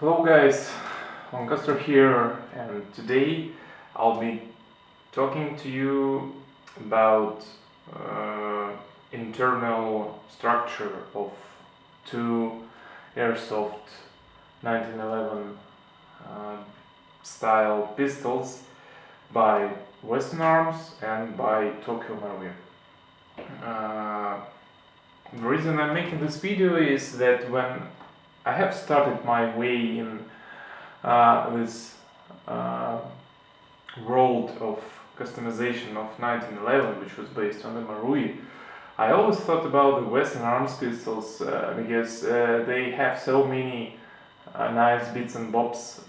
Hello guys, Lancaster here, and today I'll be talking to you about internal structure of two airsoft 1911 style pistols by Western Arms and by Tokyo Marui. The reason I'm making this video is that when I have started my way in this world of customization of 1911, which was based on the Marui. I always thought about the Western Arms pistols because they have so many nice bits and bobs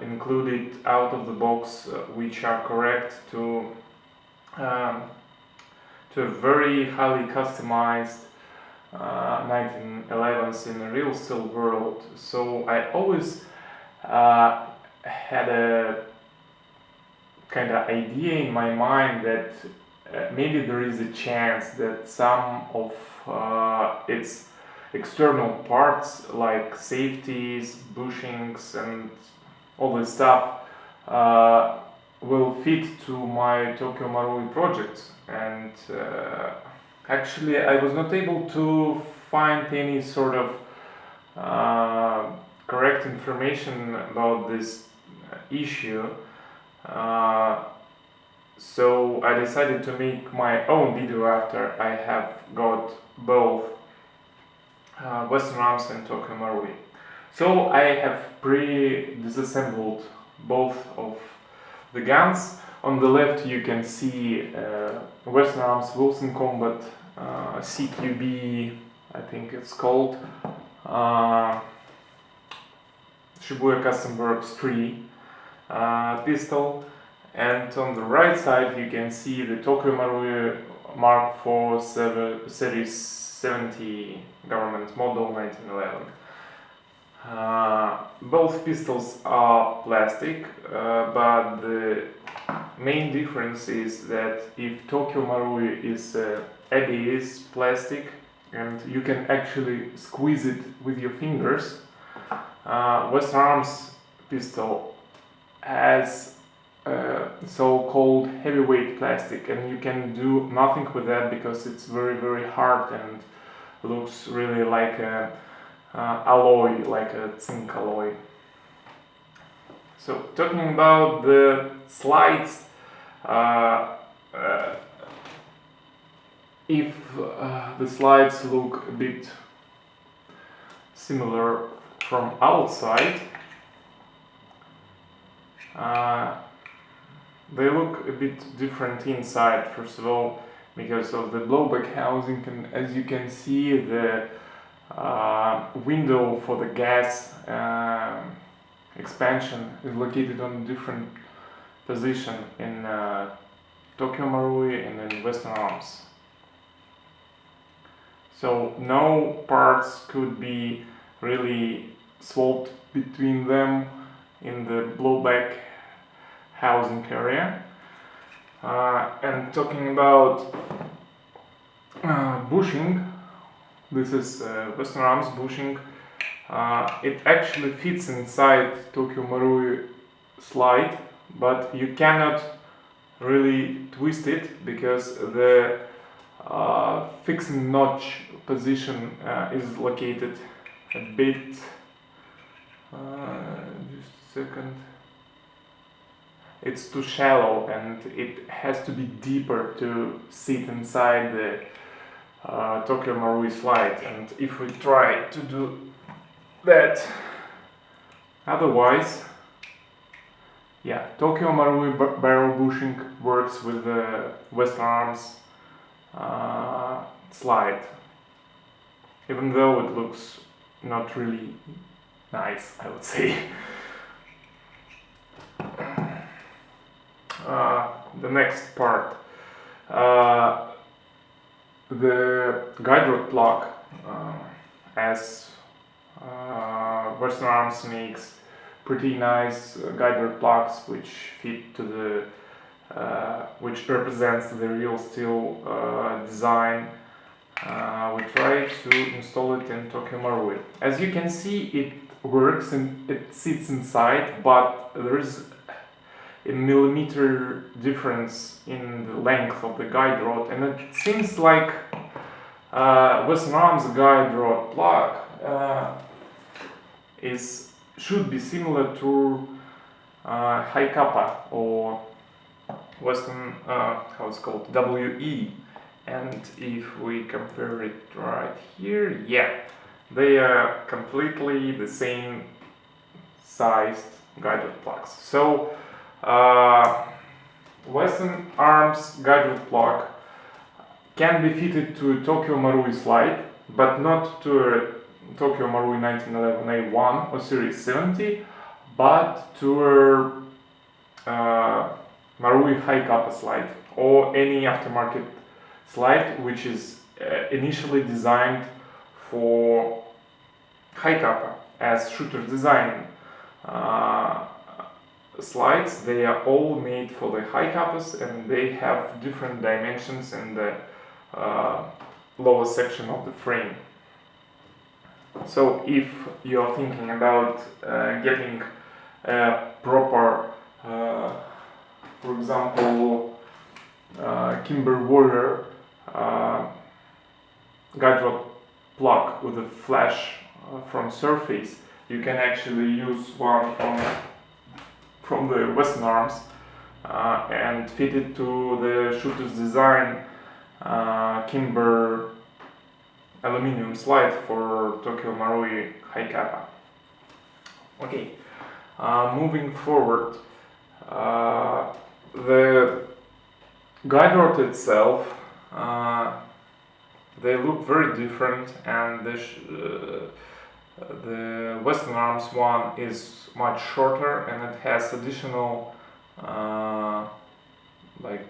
included out of the box, which are correct to a very highly customized 1911s in a real steel world. So I always had a kind of idea in my mind that maybe there is a chance that some of its external parts like safeties, bushings and all this stuff will fit to my Tokyo Marui project. And actually, I was not able to find any sort of correct information about this issue, so I decided to make my own video after I have got both Western Arms and Tokyo Marui. So I have pre-disassembled both of the guns. On the left you can see Western Arms Wilson Combat CQB, I think it's called, Shibuya Custom Works 3 pistol, and on the right side you can see the Tokyo Marui Mark IV Series 70 government model 1911. Both pistols are plastic, but the main difference is that if Tokyo Marui is ABS plastic and you can actually squeeze it with your fingers, Western Arms pistol has so-called heavyweight plastic, and you can do nothing with that because it's very hard and looks really like a alloy, like a zinc alloy. So talking about the slides, if the slides look a bit similar from outside, they look a bit different inside, first of all, because of the blowback housing, and as you can see, the window for the gas expansion is located on a different position in Tokyo Marui and in Western Arms. So no parts could be really swapped between them in the blowback housing area. And talking about bushing, this is Western Arms bushing. It actually fits inside Tokyo Marui slide, but you cannot really twist it because the fixing notch position is located a bit, just a second, it's too shallow and it has to be deeper to sit inside the Tokyo Marui slide, and if we try to do that otherwise, yeah, Tokyo Marui barrel bushing works with the Western Arms slide, even though it looks not really nice, I would say. The next part, the guide rod plug, as Western Arms makes pretty nice guide rod plugs which fit to the which represents the real steel design. We try to install it in Tokyo Marui. As you can see, it works and it sits inside, but there is a millimeter difference in the length of the guide rod, and it seems like Western Arms guide rod plug should be similar to high kappa or Western, how it's called, WE. And if we compare it right here, yeah, they are completely the same sized guide rod plugs. So Western Arms guide rod plug can be fitted to a Tokyo Marui slide, but not to a Tokyo Marui 1911A1 or Series 70, but to a Marui high kappa slide or any aftermarket slide which is initially designed for high kappa. As shooters design slides, they are all made for the high kappas and they have different dimensions in the lower section of the frame. So if you are thinking about getting a proper, for example, Kimber Warrior guide rod plug with a flash front surface, you can actually use one from the Western Arms and fit it to the shooter's design Kimber aluminum slide for Tokyo Marui high kappa. Okay, moving forward, the guide rod itself, they look very different, and the Western Arms one is much shorter and it has additional like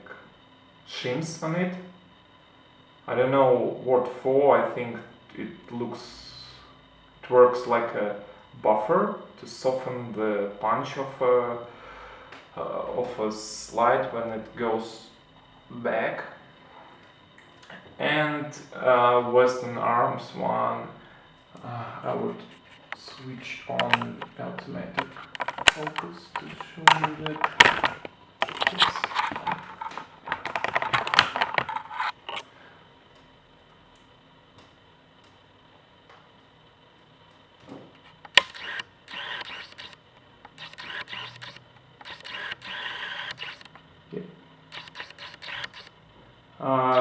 shims on it. I don't know what for. I think it works like a buffer to soften the punch of a slide when it goes back. And Western Arms one, I would switch on automatic focus to show you that. Oops.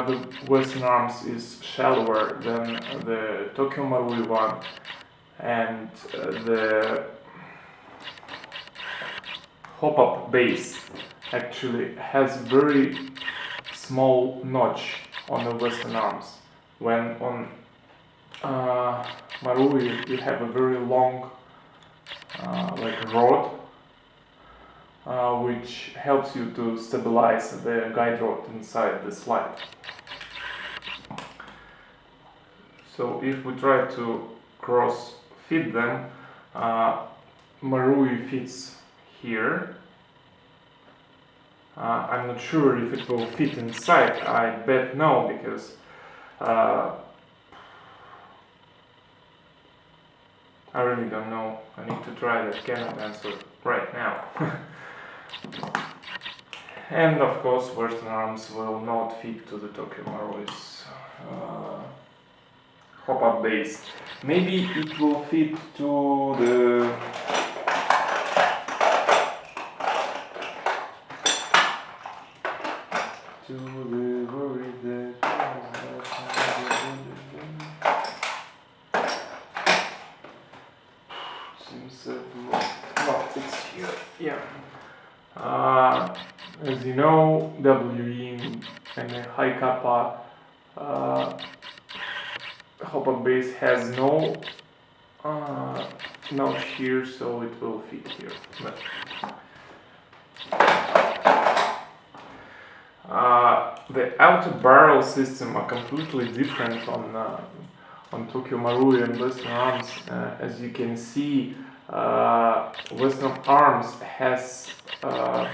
The Western Arms is shallower than the Tokyo Marui one, and the hop-up base actually has very small notch on the Western Arms. When on Marui you have a very long like rod, which helps you to stabilize the guide rod inside the slide. So if we try to cross fit them, Marui fits here. I'm not sure if it will fit inside. I bet no, because I really don't know. I need to try that. Cannot answer right now. And of course, Western Arms will not fit to the Tokyo Marui's hop-up base. Maybe it will fit to the it's here. Yeah. As you know, WE and a high kappa hop-up base has no notch here, so it will fit here. But, the outer barrel system are completely different on Tokyo Marui and Western Arms. As you can see, Western Arms has a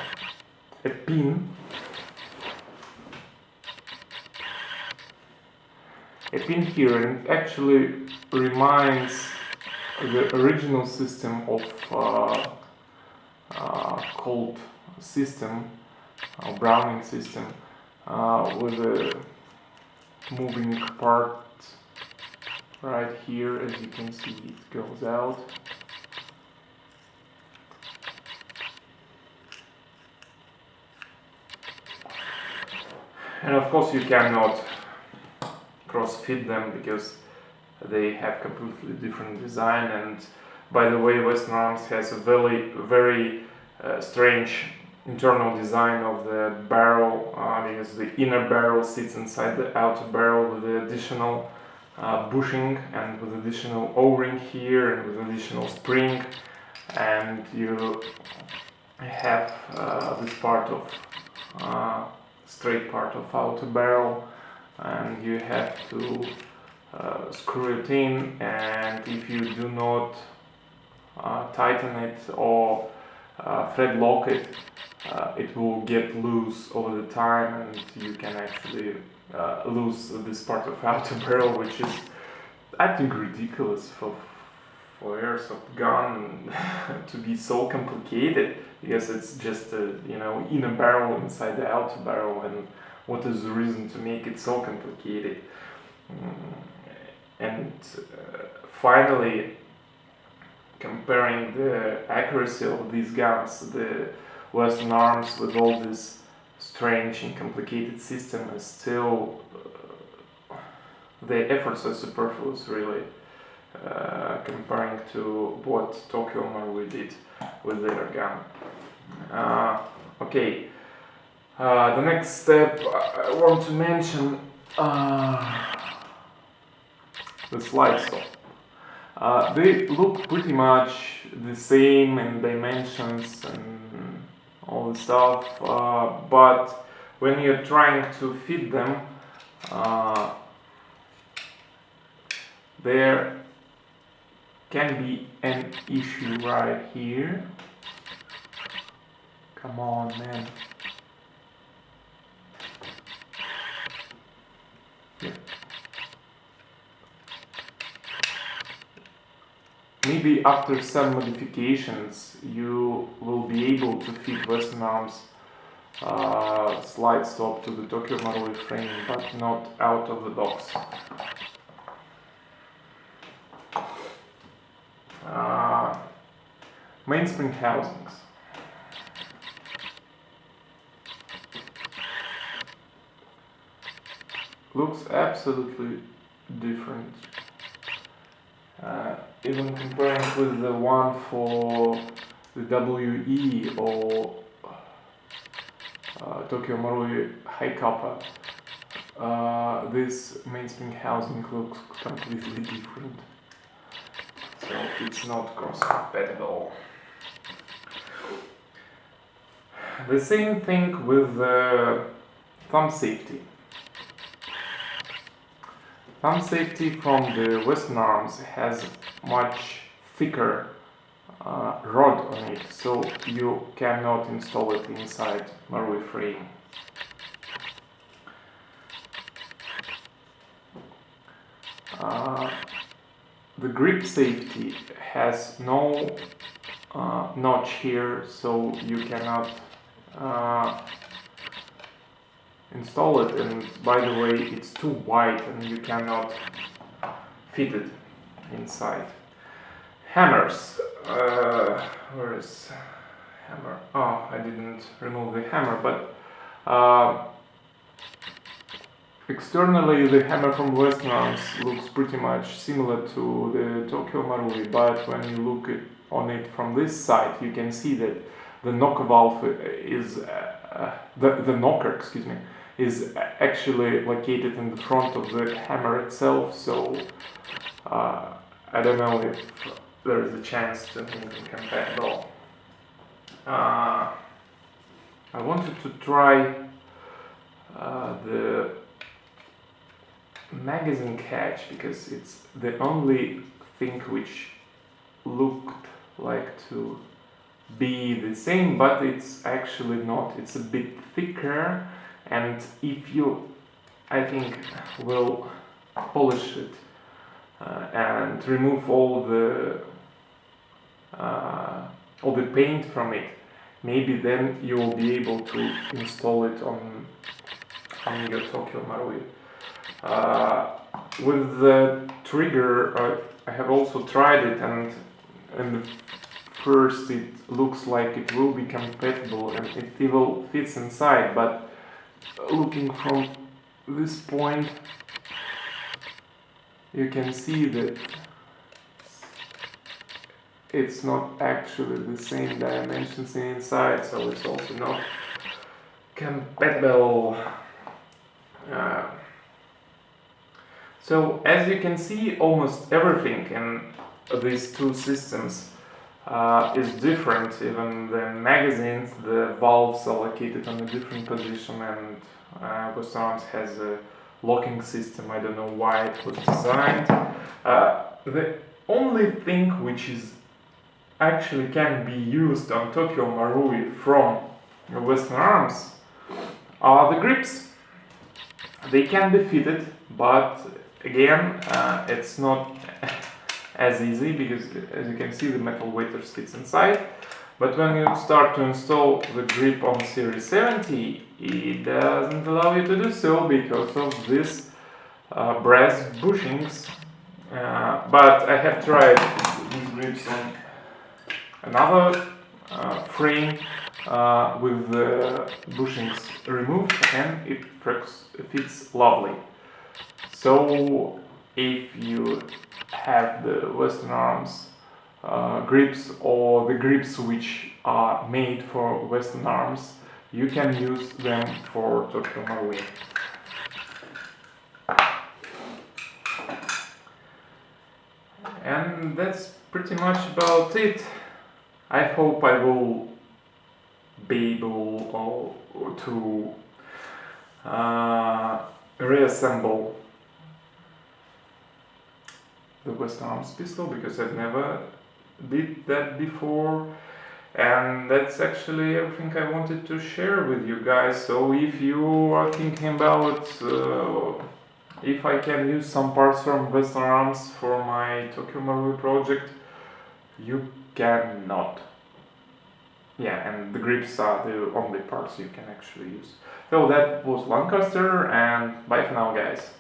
pin here, and it actually reminds the original system of cold system, browning system, with a moving part right here. As you can see, it goes out. And of course you cannot cross-fit them because they have completely different design. And by the way, Western Arms has a very strange internal design of the barrel, because the inner barrel sits inside the outer barrel with the additional bushing and with additional O-ring here and with additional spring, and you have this part of straight part of outer barrel, and you have to screw it in, and if you do not tighten it or thread lock it, it will get loose over the time, and you can actually lose this part of outer barrel, which is, I think, ridiculous for airsoft gun to be so complicated, because it's just a inner barrel inside the outer barrel, and what is the reason to make it so complicated? And finally, comparing the accuracy of these guns, the Western Arms with all this strange and complicated system is still, the efforts are superfluous, really, comparing to what Tokyo Marui did with their gun. Okay, the next step I want to mention, the slide stop. They look pretty much the same in dimensions and all the stuff, but when you're trying to fit them, there can be an issue right here. Come on, man. Yeah. Maybe after some modifications you will be able to fit Western Arms slide stop to the Tokyo Marui frame, but not out of the box. Mainspring housings. Looks absolutely different. Even comparing with the one for the WE or Tokyo Marui high copper, this mainspring housing looks completely different. So it's not cross-compatible. The same thing with the thumb safety. Thumb safety from the Western Arms has much thicker rod on it, so you cannot install it inside Marui frame. The grip safety has no notch here, so you cannot install it, and by the way, it's too wide and you cannot fit it inside. Hammers. Where is hammer? Oh, I didn't remove the hammer, but externally the hammer from Western Arms looks pretty much similar to the Tokyo Marui, but when you look on it from this side, you can see that the knocker valve is the knocker, excuse me, is actually located in the front of the hammer itself. So I don't know if there is a chance to make them compatible. I wanted to try the magazine catch, because it's the only thing which looked like to be the same, but it's actually not. It's a bit thicker, and if you, I think, will polish it and remove all the or the paint from it. Maybe then you will be able to install it on your Tokyo Marui. With the trigger, I have also tried it, and first it looks like it will be compatible and it will fits inside, but looking from this point you can see that it's not actually the same dimensions inside, so it's also not compatible. So as you can see, almost everything in these two systems is different. Even the magazines, the valves are located on a different position, and Western Arms has a locking system. I don't know why it was designed. The only thing which is actually can be used on Tokyo Marui from Western Arms are the grips. They can be fitted, but again, it's not as easy because, as you can see, the metal weighter fits inside. But when you start to install the grip on Series 70, it doesn't allow you to do so because of this brass bushings. But I have tried these grips on another frame with the bushings removed, and it fits lovely. So if you have the Western Arms grips, or the grips which are made for Western Arms, you can use them for Tokyo Marui. And that's pretty much about it. I hope I will be able to reassemble the Western Arms pistol, because I've never did that before, and that's actually everything I wanted to share with you guys. So if you are thinking about if I can use some parts from Western Arms for my Tokyo Marui project, you cannot. Yeah, and the grips are the only parts you can actually use. So that was Lancaster, and bye for now, guys.